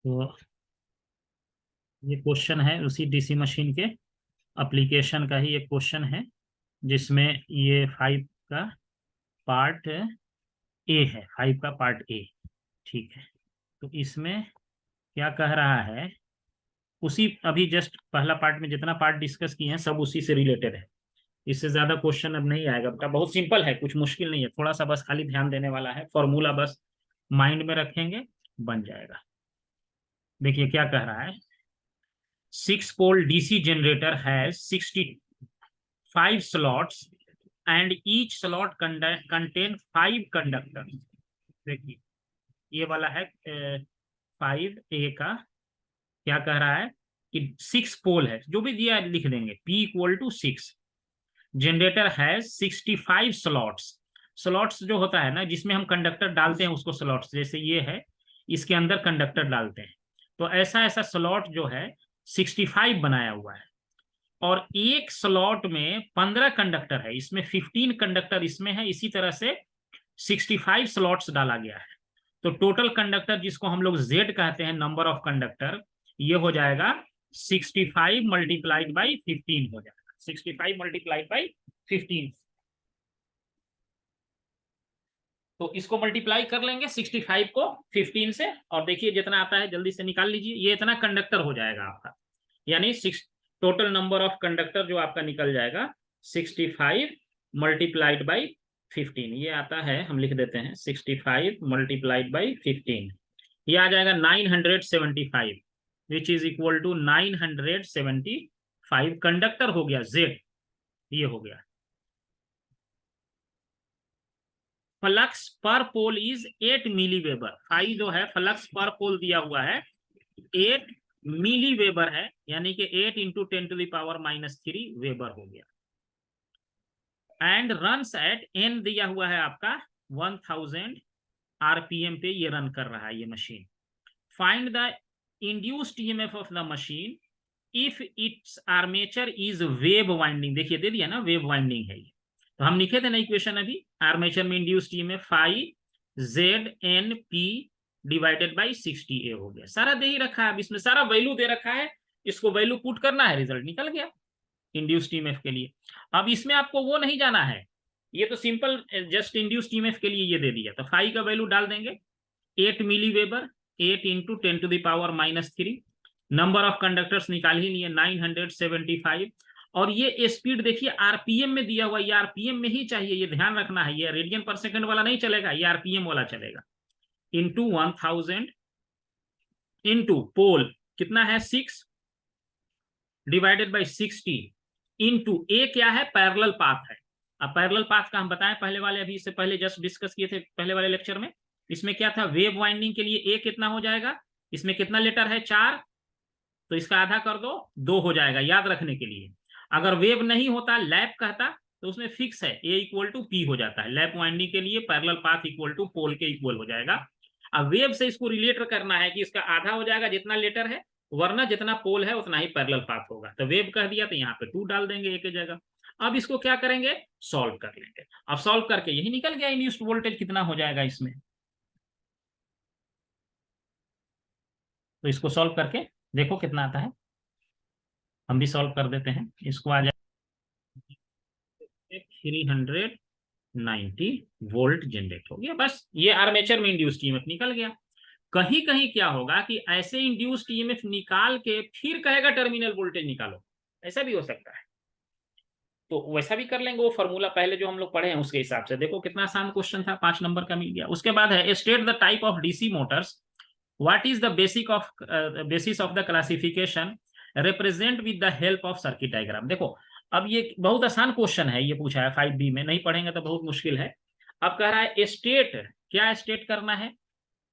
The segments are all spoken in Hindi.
तो ये क्वेश्चन है उसी डीसी मशीन के एप्लीकेशन का ही एक क्वेश्चन है, जिसमें ये 5 का पार्ट ए है, 5 का पार्ट ए। ठीक है, तो इसमें क्या कह रहा है, उसी अभी जस्ट पहला पार्ट में जितना पार्ट डिस्कस किए हैं सब उसी से रिलेटेड है। इससे ज्यादा क्वेश्चन अब नहीं आएगा बेटा, बहुत सिंपल है, कुछ मुश्किल नहीं है, थोड़ा सा बस खाली ध्यान देने वाला है, फॉर्मूला बस माइंड में रखेंगे बन जाएगा। देखिए क्या कह रहा है, 6 pole DC generator has 65 slots and each slot contain 5 conductor. देखिए ये वाला है 5A का, क्या कह रहा है कि 6 पोल है, जो भी दिया लिख देंगे, P equal to 6। Generator has 65 slots. Slots जो होता है ना जिसमें हम कंडक्टर डालते हैं उसको स्लॉट्स, जैसे ये है इसके अंदर कंडक्टर डालते हैं, तो ऐसा ऐसा स्लॉट जो है 65 बनाया हुआ है। और एक स्लॉट में 15 कंडक्टर है, इसमें 15 कंडक्टर इसमें है, इसी तरह से 65 स्लॉट्स डाला गया है। तो टोटल कंडक्टर जिसको हम लोग Z कहते हैं, नंबर ऑफ कंडक्टर, ये हो जाएगा 65 मल्टीप्लाइड बाई 15 हो जाएगा, 65 मल्टीप्लाइड बाई 15। तो इसको मल्टीप्लाई कर लेंगे 65 को 15 से, और देखिए जितना आता है जल्दी से निकाल लीजिए, ये इतना कंडक्टर हो जाएगा आपका, यानी टोटल नंबर ऑफ कंडक्टर जो आपका निकल जाएगा 65 मल्टीप्लाइड बाई 15, ये आता है, हम लिख देते हैं 65 मल्टीप्लाइड बाई 15, ये आ जाएगा 975, which is equal to 975 conductor हो गया Z, ये हो गया। फ्लक्स पर pole is 8 milli weber, phi जो है फ्लक्स पर पोल दिया हुआ है 8 मिली वेबर है, यानी कि 8 इंटू 10⁻³ वेबर हो गया। एंड रन्स एट n दिया हुआ है आपका 1000 RPM पे ये रन कर रहा है ये machine. Find the induced EMF of the machine if it's armature is wave winding. देखिए दे दिया ना, वेव वाइंडिंग है ये, तो हम लिखे थे ना इक्वेशन अभी, आर्मेचर में induced EMF phi ZNP divided by 60A हो गया, सारा दे ही रखा है, अब इसमें सारा वैल्यू दे रखा है, इसको वैल्यू पुट करना है, रिजल्ट निकल गया इंड्यूस्ड EMF के लिए। अब इसमें आपको वो नहीं जाना है, ये तो सिंपल जस्ट इंड्यूस्ड EMF के लिए ये दे दिया, तो फाई का वैल्यू डाल देंगे 8 milli weber, 8 into 10⁻³ number of conductors निकाल ही लिए 975, और ये स्पीड देखिए आरपीएम में दिया हुआ, ये आरपीएम में ही चाहिए, ये ध्यान रखना है, ये रेडियन पर सेकंड वाला नहीं चलेगा, ये आरपीएम वाला चलेगा। इंटू 1000 इंटू पोल कितना है 6 डिवाइडेड बाई 60 इंटू ए क्या है, पैरेलल पाथ है। अब पैरेलल पाथ का हम बताएं पहले वाले, अभी इससे पहले जस्ट डिस्कस किए थे पहले वाले लेक्चर में, इसमें क्या था, वेव वाइंडिंग के लिए ए कितना हो जाएगा, इसमें कितना लेटर है 4, तो इसका आधा कर दो 2 हो जाएगा, याद रखने के लिए। अगर वेव नहीं होता, लैप कहता, तो उसमें फिक्स है ए इक्वल टू पी हो जाता है, लैप वाइंडिंग के लिए पैरेलल पाथ इक्वल टू पोल के इक्वल हो जाएगा। अब वेव से इसको रिलेट करना है कि इसका आधा हो जाएगा जितना लेटर है, वरना जितना पोल है उतना ही पैरेलल पाथ होगा, तो वेव कह दिया तो यहाँ पे 2 डाल देंगे एक जगह। अब इसको क्या करेंगे, सॉल्व कर लेंगे, अब सॉल्व करके यही निकल गया इंड्यूस्ड वोल्टेज कितना हो जाएगा इसमें, तो इसको सॉल्व करके देखो कितना आता है, हम भी सॉल्व कर देते हैं, इसको आ जाए 390 वोल्ट जनरेट हो गया, बस ये आर्मेचर में इंड्यूस्ड ईएमएफ निकल गया। कहीं कहीं क्या होगा कि ऐसे इंड्यूस्ड ईएमएफ निकाल के फिर कहेगा टर्मिनल वोल्टेज निकालो, ऐसा भी हो सकता है, तो वैसा भी कर लेंगे, वो फॉर्मूला पहले जो हम लोग पढ़े हैं उसके हिसाब से। देखो कितना आसान क्वेश्चन था, 5 नंबर का मिल गया। उसके बाद है state the type of DC Motors, what is the basis of the classification, represent with the help of circuit diagram. देखो अब ये बहुत आसान क्वेश्चन है, ये पूछा है 5B में, नहीं पढ़ेंगे तो बहुत मुश्किल है। अब कह रहा है स्टेट, क्या स्टेट करना है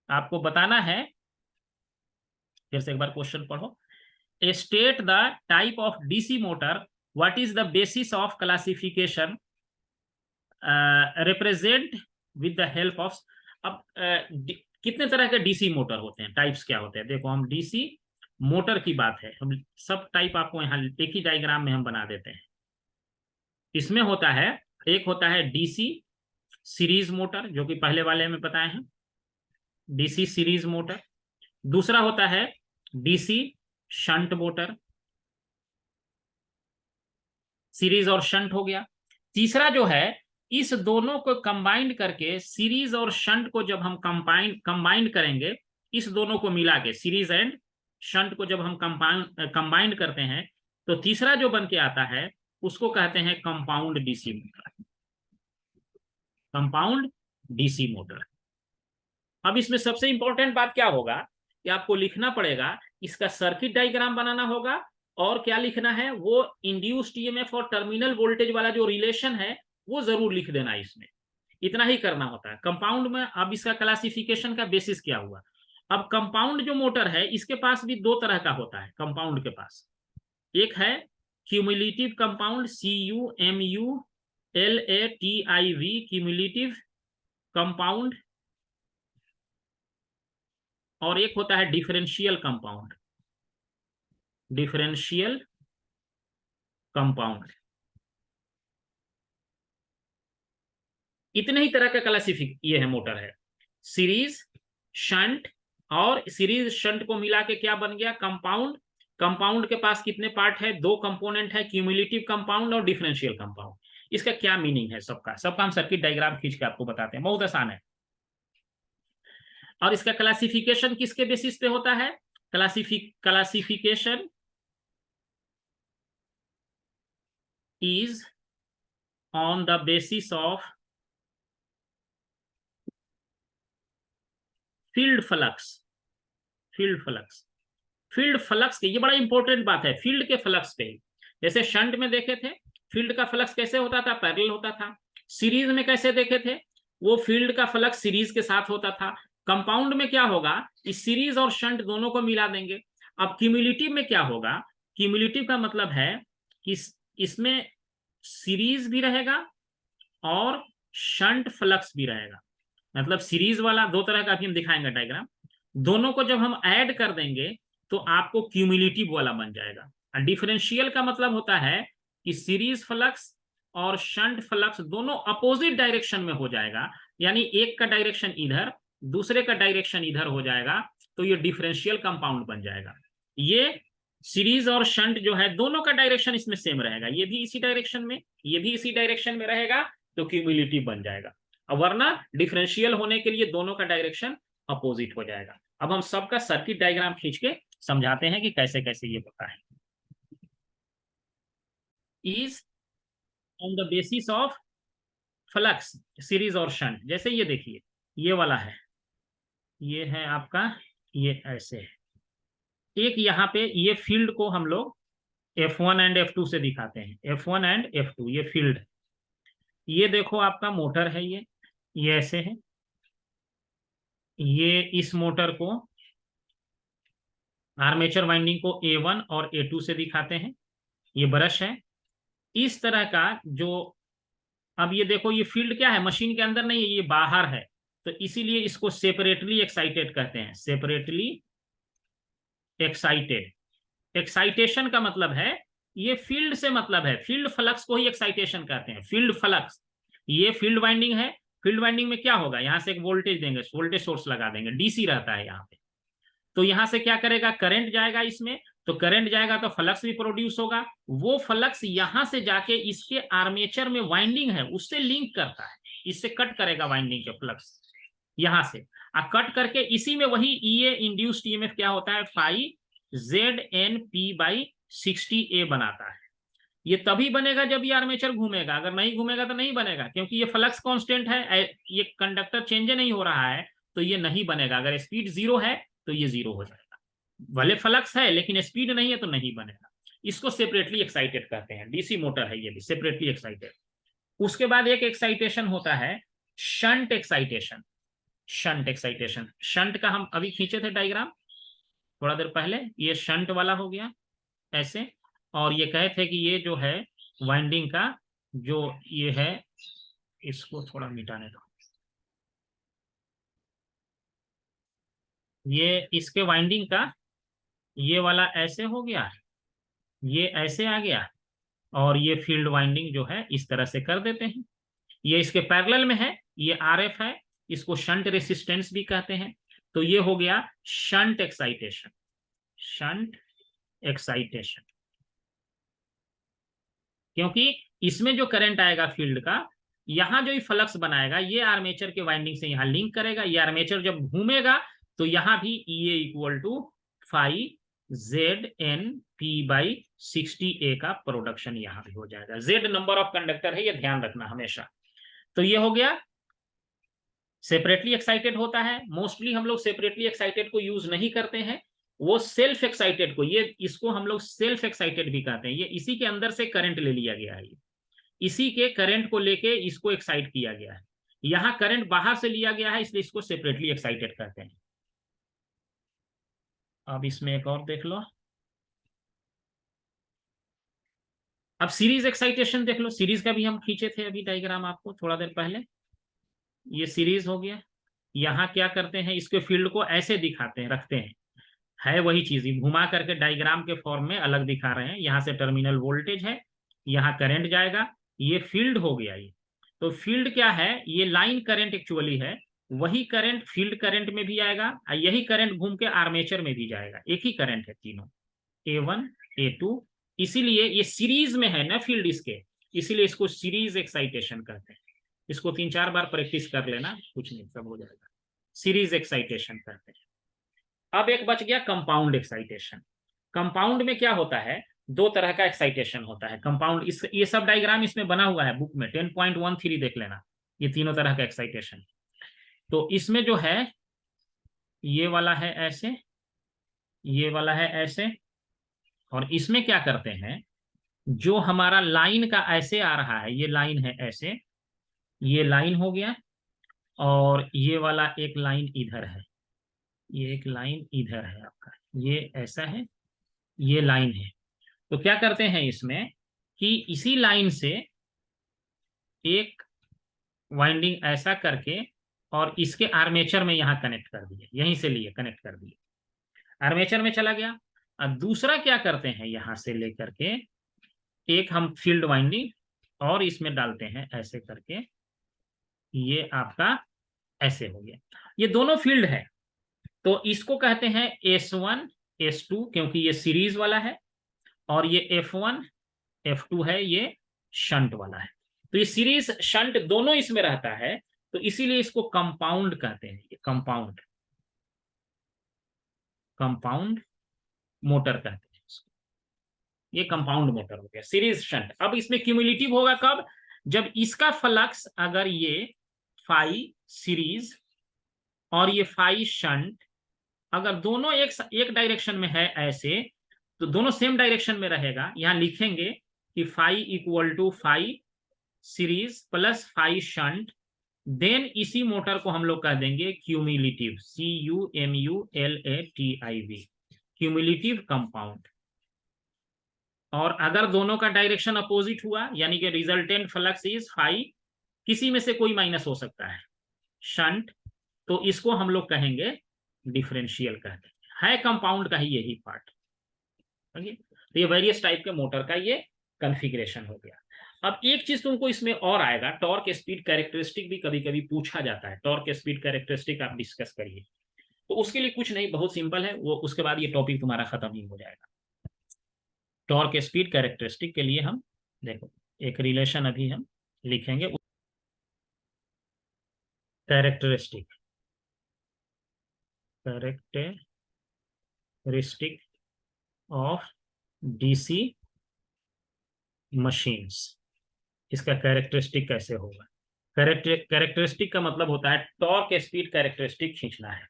आपको बताना है, फिर से एक बार क्वेश्चन पढ़ो, state the type of DC motor, what is the basis of classification, represent with the help of. अब कितने तरह के डीसी मोटर होते हैं, टाइप्स क्या होते हैं, देखो हम डीसी मोटर की बात है, हम सब टाइप आपको यहाँ एक ही डायग्राम में हम बना देते हैं। इसमें होता है, एक होता है डीसी सीरीज मोटर, जो कि पहले वाले में बताए हैं, डीसी सीरीज मोटर। दूसरा होता है डीसी शंट मोटर, सीरीज और शंट हो गया। तीसरा जो है, इस दोनों को कंबाइंड करके, सीरीज और शंट को जब हम कंबाइंड करेंगे, इस दोनों को मिला के सीरीज एंड शंट को जब हम कंबाइंड करते हैं, तो तीसरा जो बन के आता है उसको कहते हैं compound DC motor. Compound DC motor. अब इसमें सबसे इंपॉर्टेंट बात क्या होगा कि आपको लिखना पड़ेगा, इसका सर्किट डायग्राम बनाना होगा, और क्या लिखना है, वो इंड्यूस्ड ईएमएफ और टर्मिनल वोल्टेज वाला जो रिलेशन है वो जरूर लिख देना इसमें। इतना ही करना होता है कंपाउंड में। अब इसका क्लासिफिकेशन का बेसिस क्या हुआ, अब कंपाउंड जो मोटर है इसके पास भी दो तरह का होता है कंपाउंड के पास। एक है cumulative compound, CUMULATIV, cumulative compound, और एक होता है डिफरेंशियल कंपाउंड, डिफरेंशियल कंपाउंड। इतने ही तरह का क्लासिफिक ये है मोटर है, सीरीज शंट, और सीरीज शंट को मिला के क्या बन गया, कंपाउंड। कंपाउंड के पास कितने पार्ट है, दो कंपोनेंट है, क्यूमुलेटिव कंपाउंड और डिफरेंशियल कंपाउंड। इसका क्या मीनिंग है सबका, सबका हम सर्किट डायग्राम खींच के आपको बताते हैं, बहुत आसान है। और इसका क्लासिफिकेशन किसके बेसिस पे होता है, classification is on the basis of field flux. Field flux, field flux के, ये बड़ा इंपॉर्टेंट बात है, फील्ड के फ्लक्स पे। जैसे शंट में देखे थे फील्ड का फ्लक्स कैसे होता था, पैरेलल होता था। सीरीज में कैसे देखे थे, वो फील्ड का फ्लक्स सीरीज के साथ होता था। कंपाउंड में क्या होगा, इस सीरीज और शंट दोनों को मिला देंगे। अब क्यूमुलेटिव में क्या होगा, क्यूमुलेटिव का मतलब है कि इसमें सीरीज भी रहेगा और शंट फ्लक्स भी रहेगा। मतलब सीरीज वाला दो तरह का, अभी हम दिखाएंगे डायग्राम, दोनों को जब हम ऐड कर देंगे तो आपको क्यूमुलेटिव वाला बन जाएगा। डिफरेंशियल का मतलब होता है कि सीरीज फ्लक्स और शंट फ्लक्स दोनों अपोजिट डायरेक्शन में हो जाएगा, यानी एक का डायरेक्शन इधर, दूसरे का डायरेक्शन इधर हो जाएगा, तो ये डिफरेंशियल कंपाउंड बन जाएगा। ये सीरीज और शंट जो है दोनों का डायरेक्शन इसमें सेम रहेगा, ये भी इसी डायरेक्शन में, ये भी इसी डायरेक्शन में रहेगा, तो क्यूमुलेटिव बन जाएगा। वरना डिफरेंशियल होने के लिए दोनों का डायरेक्शन अपोजिट हो जाएगा। अब हम सबका सर्किट डायग्राम खींच के समझाते हैं कि कैसे कैसे ये होता है। Is on the basis of flux, series और शंट। जैसे ये देखिए, ये वाला है, ये है आपका, ये ऐसे है। एक यहाँ पे ये फील्ड को हम लोग F1 एंड F2 से दिखाते हैं, F1 एंड F2, ये फील्ड। ये देखो आपका मोटर है, ये ऐसे है। ये इस मोटर को, आर्मेचर वाइंडिंग को A1 और A2 से दिखाते हैं। ये ब्रश है इस तरह का जो, अब ये देखो ये फील्ड क्या है, मशीन के अंदर नहीं है, ये बाहर है, तो इसीलिए इसको सेपरेटली एक्साइटेड कहते हैं, सेपरेटली एक्साइटेड। एक्साइटेशन का मतलब है, ये फील्ड से मतलब है, फील्ड फ्लक्स को ही एक्साइटेशन कहते हैं, फील्ड फ्लक्स। ये फील्ड वाइंडिंग है, फील्ड वाइंडिंग में क्या होगा, यहां से एक वोल्टेज देंगे, वोल्टेज सोर्स लगा देंगे, डीसी रहता है यहाँ पे, तो यहां से क्या करेगा, करंट जाएगा इसमें, तो करंट जाएगा तो फ्लक्स भी प्रोड्यूस होगा, वो फ्लक्स यहां से जाके इसके आर्मेचर में वाइंडिंग है उससे लिंक करता है, इससे कट करेगा वाइंडिंग के फ्लक्स यहां से, कट करके इसी में वही ईए इंड्यूस्ड ईएमएफ क्या होता है, phi ZNP/60A बनाता है। ये तभी बनेगा जब ये आर्मेचर घूमेगा, अगर नहीं घूमेगा तो नहीं बनेगा, क्योंकि ये फ्लक्स कांस्टेंट है, ये कंडक्टर चेंज नहीं हो रहा है, तो ये नहीं बनेगा। अगर स्पीड जीरो है तो ये जीरो हो जाएगा, भले फ्लक्स है लेकिन स्पीड नहीं है तो नहीं बनेगा। इसको सेपरेटली एक्साइटेड कहते हैं, डीसी मोटर है ये भी सेपरेटली एक्साइटेड। उसके बाद एक एक्साइटेशन होता है shunt excitation. Shunt excitation, shunt का हम अभी खींचे थे डायग्राम थोड़ा देर पहले, ये शंट वाला हो गया ऐसे, और ये कहे थे कि ये जो है वाइंडिंग का जो ये है, इसको थोड़ा मिटाने दो, ये इसके वाइंडिंग का ये वाला ऐसे हो गया, ये ऐसे आ गया, और ये फील्ड वाइंडिंग जो है इस तरह से कर देते हैं। ये इसके पैरेलल में है, ये आरएफ है, इसको शंट रेसिस्टेंस भी कहते हैं। तो ये हो गया शंट एक्साइटेशन, शंट एक्साइटेशन। क्योंकि इसमें जो करंट आएगा फील्ड का, यहां जो फ्लक्स बनाएगा ये आर्मेचर के वाइंडिंग से यहां लिंक करेगा, ये आर्मेचर जब घूमेगा तो यहां भी EA equal to phi ZN P/60A का प्रोडक्शन यहां भी हो जाएगा। Z नंबर ऑफ कंडक्टर है, ये ध्यान रखना हमेशा। तो ये हो गया सेपरेटली एक्साइटेड होता है। मोस्टली हम लोग सेपरेटली एक्साइटेड को यूज नहीं करते हैं, वो सेल्फ एक्साइटेड को, ये इसको हम लोग सेल्फ एक्साइटेड भी कहते हैं। ये इसी के अंदर से करंट ले लिया गया है, इसी के करंट को लेके इसको एक्साइट किया गया है। यहां करंट बाहर से लिया गया है, इसलिए इसको सेपरेटली एक्साइटेड कहते हैं। अब इसमें एक और देख लो। अब सीरीज एक्साइटेशन देख लो। सीरीज का भी हम खींचे थे अभी डायग्राम आपको थोड़ा देर पहले। ये सीरीज हो गया। यहाँ क्या करते हैं, इसके फील्ड को ऐसे दिखाते हैं, रखते हैं, है वही चीज, घुमा करके डायग्राम के फॉर्म में अलग दिखा रहे हैं। यहाँ से टर्मिनल वोल्टेज है, यहाँ करंट जाएगा, ये फील्ड हो गया। ये तो फील्ड क्या है, ये लाइन करंट एक्चुअली है। वही करंट फील्ड करंट में भी आएगा, और यही करंट घूम के आर्मेचर में भी जाएगा। एक ही करंट है तीनों, A1 A2। इसीलिए ये सीरीज में है ना फील्ड इसके, इसीलिए इसको सीरीज एक्साइटेशन कहते हैं। इसको 3-4 बार प्रैक्टिस कर लेना, कुछ नहीं, सब हो जाएगा। सीरीज एक्साइटेशन कहते हैं। अब एक बच गया कंपाउंड एक्साइटेशन। कंपाउंड में क्या होता है, दो तरह का एक्साइटेशन होता है कंपाउंड। इस ये सब डायग्राम इसमें बना हुआ है बुक में, 10.13 देख लेना, ये तीनों तरह का एक्साइटेशन। तो इसमें जो है, ये वाला है ऐसे, ये वाला है ऐसे, और इसमें क्या करते हैं, जो हमारा लाइन का ऐसे आ रहा है, ये लाइन है ऐसे, ये लाइन हो गया, और ये वाला एक लाइन इधर है, ये एक लाइन इधर है आपका, ये ऐसा है, ये लाइन है। तो क्या करते हैं इसमें कि इसी लाइन से एक वाइंडिंग ऐसा करके और इसके आर्मेचर में यहां कनेक्ट कर दिए, यहीं से लिए कनेक्ट कर दिए, आर्मेचर में चला गया। और दूसरा क्या करते हैं, यहां से लेकर के एक हम फील्ड वाइंडिंग और इसमें डालते हैं ऐसे करके, ये आपका ऐसे हो गया। ये दोनों फील्ड है, तो इसको कहते हैं S1 S2, क्योंकि ये सीरीज वाला है, और ये F1 F2 है, ये शंट वाला है। तो ये सीरीज शंट दोनों इसमें रहता है, तो इसीलिए इसको कंपाउंड कहते हैं। ये कंपाउंड, कंपाउंड मोटर कहते हैं इसको। ये कंपाउंड मोटर हो गया, सीरीज शंट। अब इसमें क्यूमुलेटिव होगा कब, जब इसका फ्लक्स, अगर ये फाई सीरीज और ये फाई शंट, अगर दोनों एक डायरेक्शन में है ऐसे, तो दोनों सेम डायरेक्शन में रहेगा। यहां लिखेंगे कि phi equal to phi series plus phi shunt, then इसी मोटर को हम लोग कह देंगे क्यूमुलेटिव, CUMULATIV, क्यूमुलेटिव कंपाउंड। और अगर दोनों का डायरेक्शन अपोजिट हुआ, यानी कि रिजल्टेंट फ्लक्स इज फाई, किसी में से कोई माइनस हो सकता है, शंट, तो इसको हम लोग कहेंगे डिफरेंशियल कहते हैं। कंपाउंड का ही यही पार्ट। तो ये वेरियस टाइप के मोटर का ये कॉन्फ़िगरेशन हो गया। अब एक चीज तुमको इसमें और आएगा, टॉर्क स्पीड कैरेक्टरिस्टिक भी कभी कभी पूछा जाता है। टॉर्क स्पीड कैरेक्टरिस्टिक आप डिस्कस करिए, तो उसके लिए कुछ नहीं, बहुत सिंपल है वो, उसके बाद ये टॉपिक तुम्हारा खत्म ही हो जाएगा। टॉर्क स्पीड कैरेक्टरिस्टिक के लिए हम देखो एक रिलेशन अभी हम लिखेंगे, characteristic, characteristic of DC machines. इसका कैरेक्टरिस्टिक कैसे होगा, कैरेक्टरिस्टिक का मतलब होता है टॉर्क स्पीड कैरेक्टरिस्टिक खींचना है।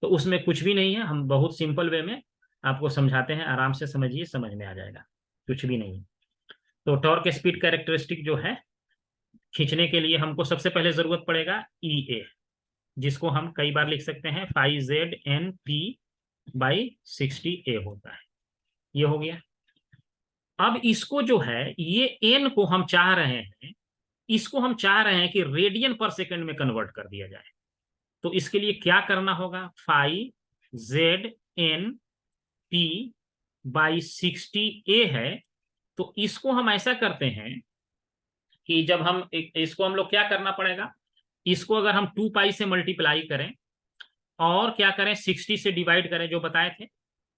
तो उसमें कुछ भी नहीं है, हम बहुत सिंपल वे में आपको समझाते हैं, आराम से समझिए, समझ में आ जाएगा, कुछ भी नहीं। तो टॉर्क स्पीड कैरेक्टरिस्टिक जो है खींचने के लिए हमको सबसे पहले जरूरत पड़ेगा EA, जिसको हम कई बार लिख सकते हैं फाई ZNP/60A होता है। ये हो गया। अब इसको जो है, ये एन को हम चाह रहे हैं, इसको हम चाह रहे हैं कि रेडियन पर सेकंड में कन्वर्ट कर दिया जाए। तो इसके लिए क्या करना होगा, फाई ZNP/60A है। तो इसको हम ऐसा करते हैं कि जब हम इसको हम लोग क्या करना पड़ेगा, इसको अगर हम 2 पाई से मल्टीप्लाई करें और क्या करें, 60 से डिवाइड करें, जो बताए थे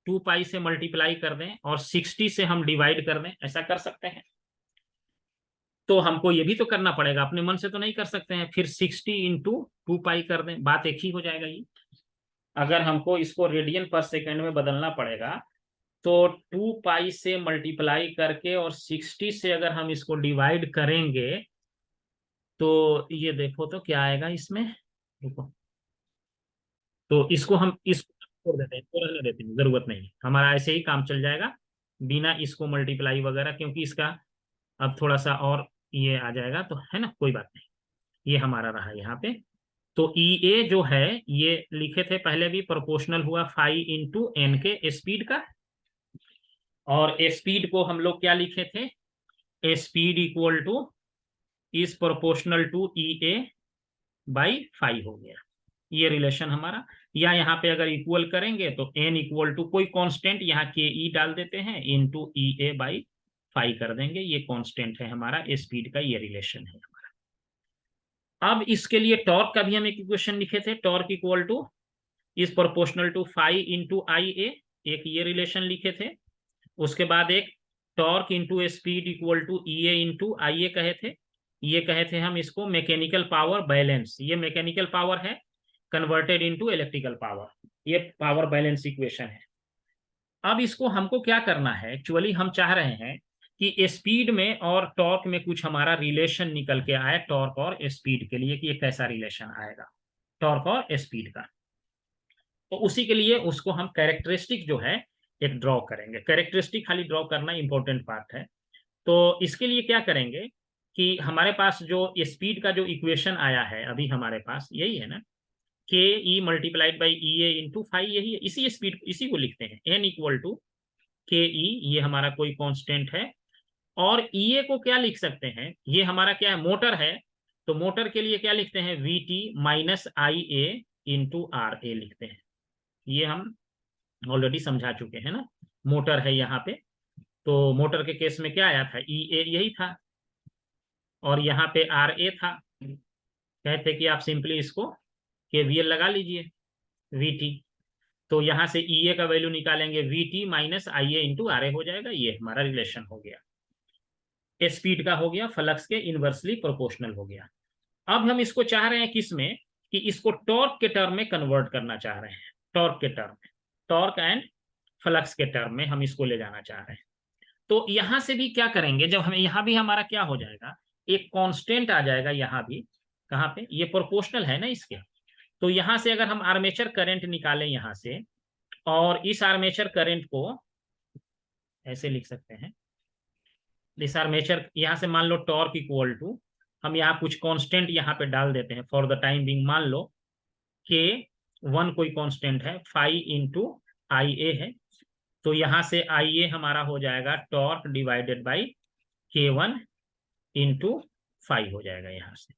2 पाई से मल्टीप्लाई कर दें और 60 से हम डिवाइड कर दें, ऐसा कर सकते हैं। तो हमको ये भी तो करना पड़ेगा, अपने मन से तो नहीं कर सकते हैं। फिर 60 इंटू 2 पाई कर दें, बात एक ही हो जाएगा ये। अगर हमको इसको रेडियन पर सेकेंड में बदलना पड़ेगा तो 2 पाई से मल्टीप्लाई करके और 60 से अगर हम इसको डिवाइड करेंगे तो ये देखो तो क्या आएगा इसमें, देखो। तो इसको हम इसको छोड़ देते हैं, इसको रहने देते हैं, जरूरत नहीं, हमारा ऐसे ही काम चल जाएगा बिना इसको मल्टीप्लाई वगैरह, क्योंकि इसका अब थोड़ा सा और ये आ जाएगा तो, है ना, कोई बात नहीं। ये हमारा रहा यहाँ पे। तो ई ए जो है ये लिखे थे पहले भी, प्रोपोर्शनल हुआ 5 इंटू एन के स्पीड का, और स्पीड को हम लोग क्या लिखे थे, speed equal to is proportional to E A by 5 हो गया, ये रिलेशन हमारा। या यहाँ पे अगर इक्वल करेंगे तो एन इक्वल टू कोई कांस्टेंट यहाँ के ई डाल देते हैं इंटू ई ए बाई 5 कर देंगे, ये कांस्टेंट है हमारा स्पीड का, ये रिलेशन है हमारा। अब इसके लिए टॉर्क का भी हम एक इक्वेशन लिखे थे, torque equal to is proportional to 5 into I A, एक ये रिलेशन लिखे थे। उसके बाद एक torque into speed equal to E A into I A कहे थे, ये कहे थे हम इसको मैकेनिकल पावर बैलेंस, ये मैकेनिकल पावर है कन्वर्टेड इनटू इलेक्ट्रिकल पावर, ये पावर बैलेंस इक्वेशन है। अब इसको हमको क्या करना है, एक्चुअली हम चाह रहे हैं कि स्पीड में और टॉर्क में कुछ हमारा रिलेशन निकल के आए, टॉर्क और स्पीड के लिए, कि ये कैसा रिलेशन आएगा टॉर्क और स्पीड का। तो उसी के लिए उसको हम कैरेक्टरिस्टिक जो है एक ड्रॉ करेंगे, कैरेक्टरिस्टिक खाली ड्रॉ करना इंपॉर्टेंट पार्ट है। तो इसके लिए क्या करेंगे कि हमारे पास जो स्पीड का जो इक्वेशन आया है अभी हमारे पास यही है ना, के E multiplied by E A into 5, यही है, इसी स्पीड, इसी को लिखते हैं एन इक्वल टू के ई, ये हमारा कोई कांस्टेंट है। और ई ए को क्या लिख सकते हैं, ये हमारा क्या है, मोटर है, तो मोटर के लिए क्या लिखते हैं, V T minus I A into R A लिखते हैं, ये हम ऑलरेडी समझा चुके हैं ना। मोटर है यहाँ पे, तो मोटर के केस में क्या आया था, ई ए यही था, और यहाँ पे आर ए था, कहते कि आप सिंपली इसको केवीएल लगा लीजिए वी टी, तो यहाँ से ई ए का वैल्यू निकालेंगे V T minus I A into R A हो जाएगा, ये हमारा रिलेशन हो गया, स्पीड का हो गया, फ्लक्स के इनवर्सली प्रोपोर्शनल हो गया। अब हम इसको चाह रहे हैं किसमें, कि इसको टॉर्क के टर्म में कन्वर्ट करना चाह रहे हैं, टॉर्क के टर्म में, टॉर्क एंड फ्लक्स के टर्म में हम इसको ले जाना चाह रहे हैं। तो यहां से भी क्या करेंगे, जब हमें यहां भी हमारा क्या हो जाएगा, एक कांस्टेंट आ जाएगा यहां भी, कहां पे, ये प्रोपोर्शनल है ना इसके, तो यहां से अगर हम आर्मेचर करंट निकालें यहां से, और इस आर्मेचर करंट को ऐसे लिख सकते हैं, इस आर्मेचर यहां से मान लो टॉर्क इक्वल टू, हम यहाँ कुछ कांस्टेंट यहाँ पे डाल देते हैं फॉर द टाइम बिंग, मान लो के वन कोई कांस्टेंट है, 5 इंटू आई ए है, तो यहां से आई ए हमारा हो जाएगा torque divided by K one into 5 हो जाएगा यहाँ से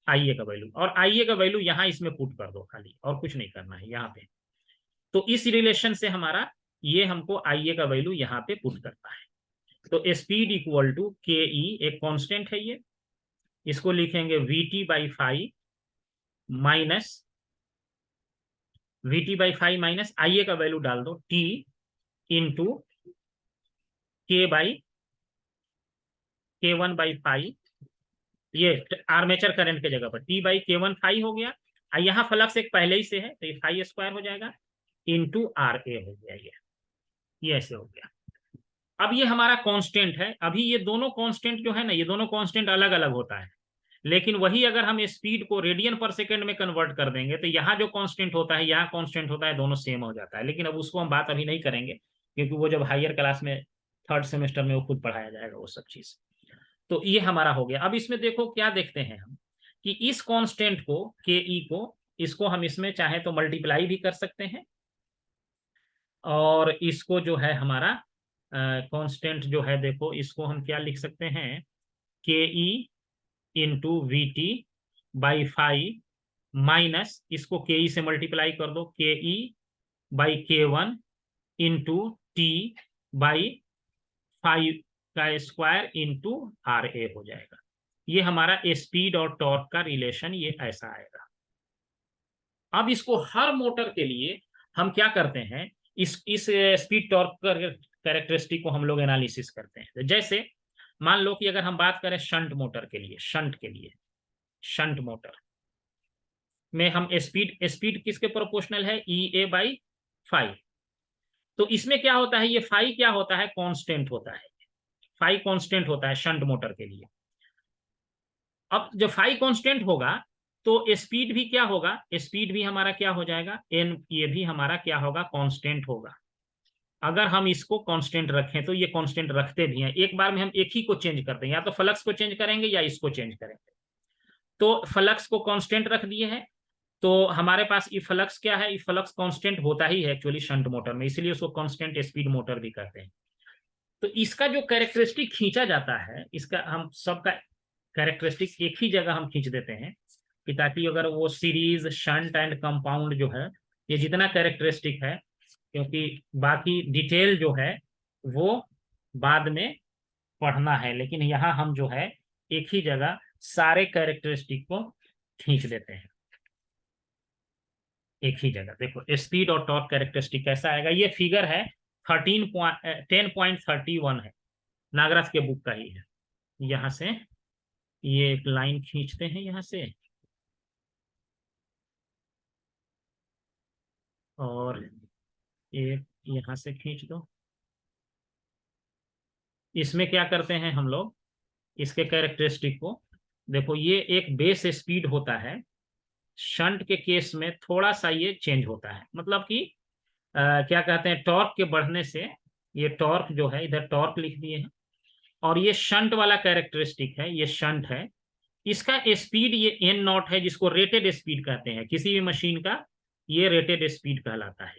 आई ए का वैल्यू, और आई ए का वैल्यू यहाँ इसमें पुट कर दो खाली, और कुछ नहीं करना है यहाँ पे। तो इस रिलेशन से हमारा ये हमको आई ए का वैल्यू यहाँ पे पुट करता है। तो स्पीड इक्वल टू के ई, एक कांस्टेंट है ये, इसको लिखेंगे V T by 5 minus V T by 5 minus I A का वैल्यू डाल दो T into K by K one by 5, ये आर्मेचर करंट के जगह पर टी बाई के वन 5 हो गया, यहाँ फ्लक्स एक पहले ही से है तो ये 5 स्क्वायर हो जाएगा इंटू आर ए हो गया, ये ऐसे हो गया। अब ये हमारा कांस्टेंट है, अभी ये दोनों कांस्टेंट जो है ना, ये दोनों कांस्टेंट अलग अलग होता है, लेकिन वही अगर हम स्पीड को रेडियन पर सेकंड में कन्वर्ट कर देंगे तो यहाँ जो कांस्टेंट होता है यहाँ कांस्टेंट होता है, दोनों सेम हो जाता है। लेकिन अब उसको हम बात अभी नहीं करेंगे, क्योंकि वो जब हायर क्लास में थर्ड सेमेस्टर में वो खुद पढ़ाया जाएगा वो सब चीज। तो ये हमारा हो गया। अब इसमें देखो क्या देखते हैं हम, कि इस कांस्टेंट को के ई को, इसको हम इसमें चाहे तो मल्टीप्लाई भी कर सकते हैं, और इसको जो है हमारा कांस्टेंट जो है, देखो इसको हम क्या लिख सकते हैं, के E into we T by 5 minus, इसको के ई से मल्टीप्लाई कर दो, के ई by K one into T by 5 का स्क्वायर इंटू आर ए हो जाएगा। ये हमारा स्पीड और टॉर्क का रिलेशन ये ऐसा आएगा। अब इसको हर मोटर के लिए हम क्या करते हैं, इस स्पीड टॉर्क कैरेक्टरिस्टिक को हम लोग एनालिसिस करते हैं। जैसे मान लो कि अगर हम बात करें शंट मोटर के लिए, शंट मोटर में हम स्पीड स्पीड किसके प्रोपोर्शनल है, ई ए बाई फाइव। तो इसमें क्या होता है, ये फाइव क्या होता है, कांस्टेंट होता है, फाइव कांस्टेंट होता है शंट मोटर के लिए। अब जब फाइव कांस्टेंट होगा तो स्पीड भी क्या होगा, स्पीड भी हमारा क्या हो जाएगा, एन, ये भी हमारा क्या होगा, कांस्टेंट होगा। अगर हम इसको कांस्टेंट रखें तो ये कांस्टेंट रखते भी हैं, एक बार में हम एक ही को चेंज करते हैं, या तो फ्लक्स को चेंज करेंगे या इसको चेंज करेंगे। तो फ्लक्स को कांस्टेंट रख दिए हैं, तो हमारे पास ई फ्लक्स क्या है, ई फ्लक्स कांस्टेंट होता ही है एक्चुअली शंट मोटर में, इसलिए उसको कांस्टेंट स्पीड मोटर भी कहते हैं। तो इसका जो कैरेक्टरिस्टिक खींचा जाता है, इसका हम सबका कैरेक्टरिस्टिक एक ही जगह हम खींच देते हैं कि ताकि अगर वो सीरीज शंट एंड कंपाउंड जो है, ये जितना कैरेक्टरिस्टिक है, क्योंकि बाकी डिटेल जो है वो बाद में पढ़ना है, लेकिन यहाँ हम जो है एक ही जगह सारे कैरेक्टरिस्टिक को खींच देते हैं एक ही जगह। देखो स्पीड और टॉर्क कैरेक्टरिस्टिक कैसा आएगा, ये फिगर है 10.31 है, नागराज के बुक का ही है। यहाँ से ये एक लाइन खींचते हैं यहाँ से, और एक यहाँ से खींच दो। इसमें क्या करते हैं हम लोग, इसके कैरेक्टरिस्टिक को देखो, ये एक बेस स्पीड होता है, शंट के केस में थोड़ा सा ये चेंज होता है, मतलब कि क्या कहते हैं, टॉर्क के बढ़ने से, ये टॉर्क जो है इधर टॉर्क लिख दिए हैं, और ये शंट वाला कैरेक्टरिस्टिक है, ये शंट है, इसका स्पीड ये एन नॉट है, जिसको रेटेड स्पीड कहते हैं किसी भी मशीन का, ये रेटेड स्पीड कहलाता है।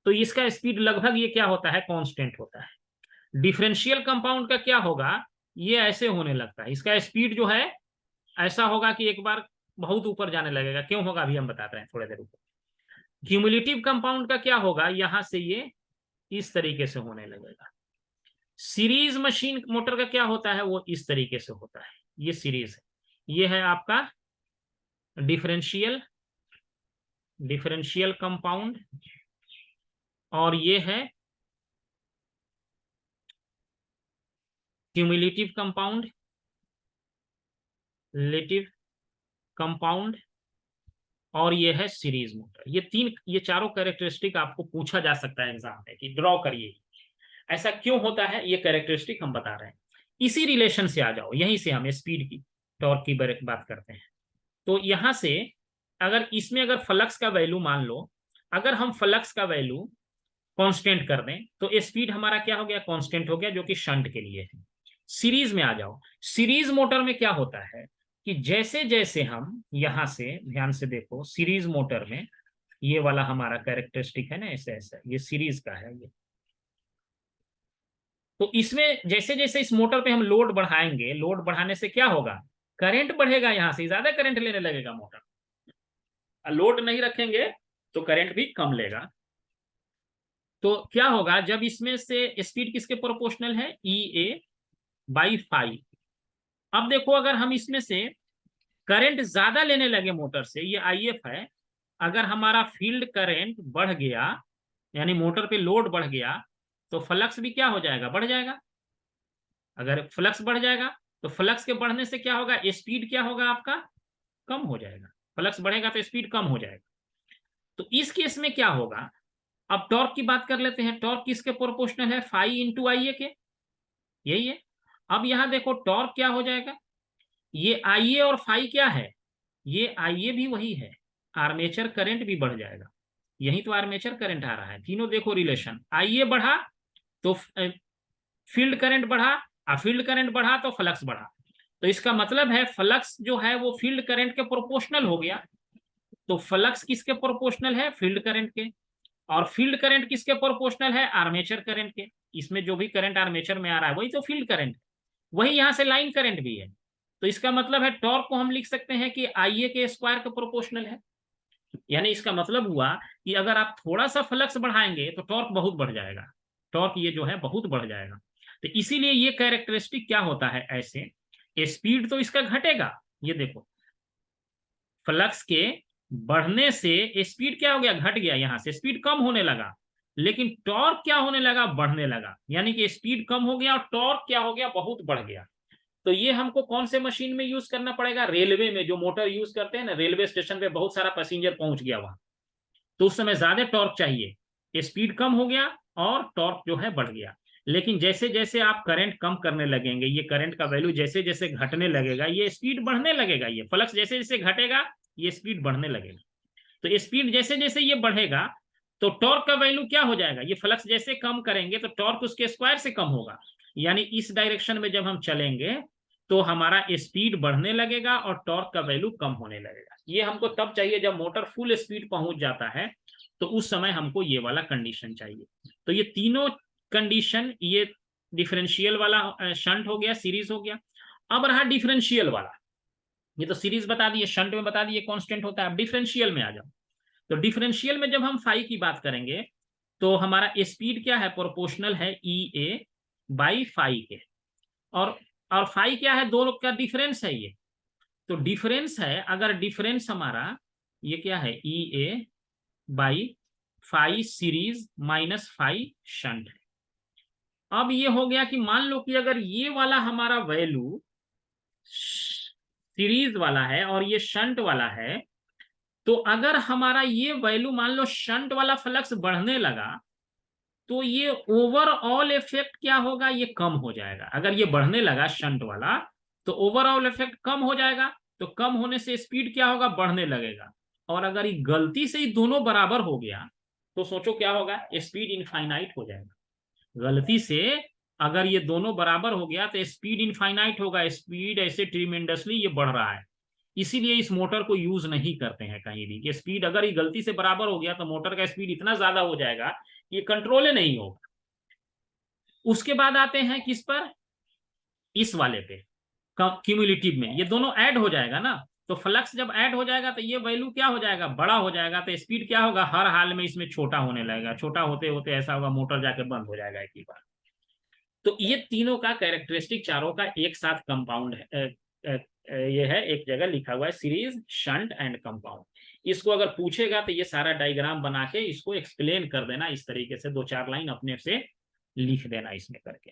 तो इसका स्पीड लगभग ये क्या होता है, कांस्टेंट होता है। डिफरेंशियल कंपाउंड का क्या होगा, ये ऐसे होने लगता है, इसका स्पीड जो है ऐसा होगा कि एक बार बहुत ऊपर जाने लगेगा, क्यों होगा अभी हम बताते हैं थोड़ी देर ऊपर। क्यूमुलेटिव कंपाउंड का क्या होगा, यहां से ये इस तरीके से होने लगेगा। सीरीज मशीन मोटर का क्या होता है, वो इस तरीके से होता है, ये सीरीज है, ये है आपका डिफरेंशियल कंपाउंड, और ये है क्यूमुलेटिव कंपाउंड, लेटिव कंपाउंड, और ये है सीरीज मोटर। ये चारों कैरेक्टरिस्टिक आपको पूछा जा सकता है एग्जाम में कि ड्रॉ करिए, ऐसा क्यों होता है, ये कैरेक्टरिस्टिक हम बता रहे हैं। इसी रिलेशन से आ जाओ, यहीं से हम स्पीड की टॉर्क की बात करते हैं। तो यहां से अगर इसमें अगर फ्लक्स का वैल्यू मान लो, अगर हम फ्लक्स का वैल्यू कांस्टेंट कर दें तो स्पीड हमारा क्या हो गया, कांस्टेंट हो गया, जो कि शंट के लिए है। सीरीज में आ जाओ, सीरीज मोटर में क्या होता है कि जैसे जैसे हम यहां से ध्यान से देखो, सीरीज मोटर में ये वाला हमारा कैरेक्टरिस्टिक है ना, ऐसे ऐसा, ये सीरीज का है ये। तो इसमें जैसे जैसे इस मोटर पे हम लोड बढ़ाएंगे, लोड बढ़ाने से क्या होगा, करंट बढ़ेगा, यहां से ज्यादा करंट लेने लगेगा मोटर। लोड नहीं रखेंगे तो करंट भी कम लेगा। तो क्या होगा, जब इसमें से स्पीड किसके प्रोपोर्शनल है, ई ए बाई फाइव। अब देखो अगर हम इसमें से करंट ज्यादा लेने लगे मोटर से, ये आई एफ है, अगर हमारा फील्ड करंट बढ़ गया, यानी मोटर पे लोड बढ़ गया, तो फ्लक्स भी क्या हो जाएगा, बढ़ जाएगा। अगर फ्लक्स बढ़ जाएगा तो फ्लक्स के बढ़ने से क्या होगा, स्पीड क्या होगा आपका, कम हो जाएगा। फ्लक्स बढ़ेगा तो स्पीड कम हो जाएगा। तो इस केस में क्या होगा, अब टॉर्क की बात कर लेते हैं। टॉर्क किसके प्रोपोर्शनल है, फाइव इंटू आई ए के, यही है। अब यहां देखो टॉर्क क्या हो जाएगा, ये आई ए और फाइव क्या है, ये आई ए भी वही है, आर्मेचर करंट भी बढ़ जाएगा, यही तो आर्मेचर करंट आ रहा है। तीनों देखो रिलेशन, आई ए बढ़ा तो फील्ड करंट बढ़ा, और फील्ड करंट बढ़ा तो फ्लक्स बढ़ा। तो इसका मतलब है फ्लक्स जो है वो फील्ड करंट के प्रोपोर्शनल हो गया। तो फ्लक्स किसके प्रोपोर्शनल है, फील्ड करंट के, और फील्ड करंट किसके प्रोपोर्शनल है, आर्मेचर करंट के। इसमें जो भी करंट आर्मेचर में आ रहा है वही तो फील्ड करंट, वही यहां से लाइन करंट भी है। तो इसका मतलब है टॉर्क को हम लिख सकते हैं कि आई ए के स्क्वायर के प्रोपोर्शनल है। यानी इसका मतलब हुआ कि अगर आप थोड़ा सा फ्लक्स बढ़ाएंगे तो टॉर्क बहुत बढ़ जाएगा, टॉर्क ये जो है बहुत बढ़ जाएगा। तो इसीलिए ये कैरेक्टरिस्टिक क्या होता है, ऐसे स्पीड तो इसका घटेगा, ये देखो फ्लक्स के बढ़ने से स्पीड क्या हो गया, घट गया, यहां से स्पीड कम होने लगा, लेकिन टॉर्क क्या होने लगा, बढ़ने लगा। यानी कि स्पीड कम हो गया और टॉर्क क्या हो गया, बहुत बढ़ गया। तो ये हमको कौन से मशीन में यूज करना पड़ेगा, रेलवे में, जो मोटर यूज करते हैं ना, रेलवे स्टेशन पे बहुत सारा पैसेंजर पहुंच गया वहां, तो उस समय ज्यादा टॉर्क चाहिए, स्पीड कम हो गया और टॉर्क जो है बढ़ गया। लेकिन जैसे जैसे आप करंट कम करने लगेंगे, ये करंट का वैल्यू जैसे जैसे घटने लगेगा, ये स्पीड बढ़ने लगेगा, ये फ्लक्स जैसे जैसे घटेगा ये स्पीड बढ़ने लगेगा। तो स्पीड जैसे जैसे ये बढ़ेगा तो टॉर्क का वैल्यू क्या हो जाएगा, ये फ्लक्स जैसे कम करेंगे तो टॉर्क उसके स्क्वायर से कम होगा। यानी इस डायरेक्शन में जब हम चलेंगे तो हमारा स्पीड बढ़ने लगेगा और टॉर्क का वैल्यू कम होने लगेगा। ये हमको तब चाहिए जब मोटर फुल स्पीड पहुंच जाता है, तो उस समय हमको ये वाला कंडीशन चाहिए। तो ये तीनों कंडीशन, ये डिफरेंशियल वाला शंट हो गया, सीरीज हो गया। अब रहा डिफरेंशियल वाला, ये तो सीरीज बता दिए, शंट में बता दिए कांस्टेंट होता है। अब डिफरेंशियल में आ जाओ। तो डिफरेंशियल में जब हम फाई की बात करेंगे तो हमारा स्पीड क्या है, प्रोपोर्शनल है ई ए बाई फाई के। और और फाई क्या है, दो लोग का डिफरेंस है ये। तो डिफरेंस है, अगर डिफरेंस हमारा ये क्या है, E A by phi series minus phi shunt है। अब ये हो गया कि मान लो कि अगर ये वाला हमारा वैल्यू सीरीज वाला है और ये शंट वाला है, तो अगर हमारा ये वैल्यू मान लो शंट वाला फ्लक्स बढ़ने लगा, तो ये ओवरऑल इफेक्ट क्या होगा, ये कम हो जाएगा। अगर ये बढ़ने लगा शंट वाला तो ओवरऑल इफेक्ट कम हो जाएगा, तो कम होने से स्पीड क्या होगा, बढ़ने लगेगा। और अगर ये गलती से ही दोनों बराबर हो गया तो सोचो क्या होगा, स्पीड इनफाइनाइट हो जाएगा। गलती से अगर ये दोनों बराबर हो गया तो स्पीड इनफाइनाइट होगा, स्पीड ऐसे ट्रीमेंडसली ये बढ़ रहा है। इसीलिए इस मोटर को यूज नहीं करते हैं कहीं भी, कि स्पीड अगर ये गलती से बराबर हो गया तो मोटर का स्पीड इतना ज्यादा हो जाएगा कि ये कंट्रोल ही नहीं होगा। उसके बाद आते हैं किस पर, इस वाले पे, क्यूमुलेटिव में ये दोनों ऐड हो जाएगा ना, तो फ्लक्स जब ऐड हो जाएगा तो ये वैल्यू क्या हो जाएगा, बड़ा हो जाएगा, तो स्पीड क्या होगा, हर हाल में इसमें छोटा होने लगेगा। छोटा होते होते ऐसा होगा मोटर जाके बंद हो जाएगा एक ही बार। तो ये तीनों का कैरेक्टरिस्टिक चारों का एक साथ कंपाउंड है, ये है एक जगह लिखा हुआ है, सीरीज शंट एंड कंपाउंड। इसको अगर पूछेगा तो ये सारा डायग्राम बना के इसको एक्सप्लेन कर देना, इस तरीके से 2-4 लाइन अपने से लिख देना इसमें करके।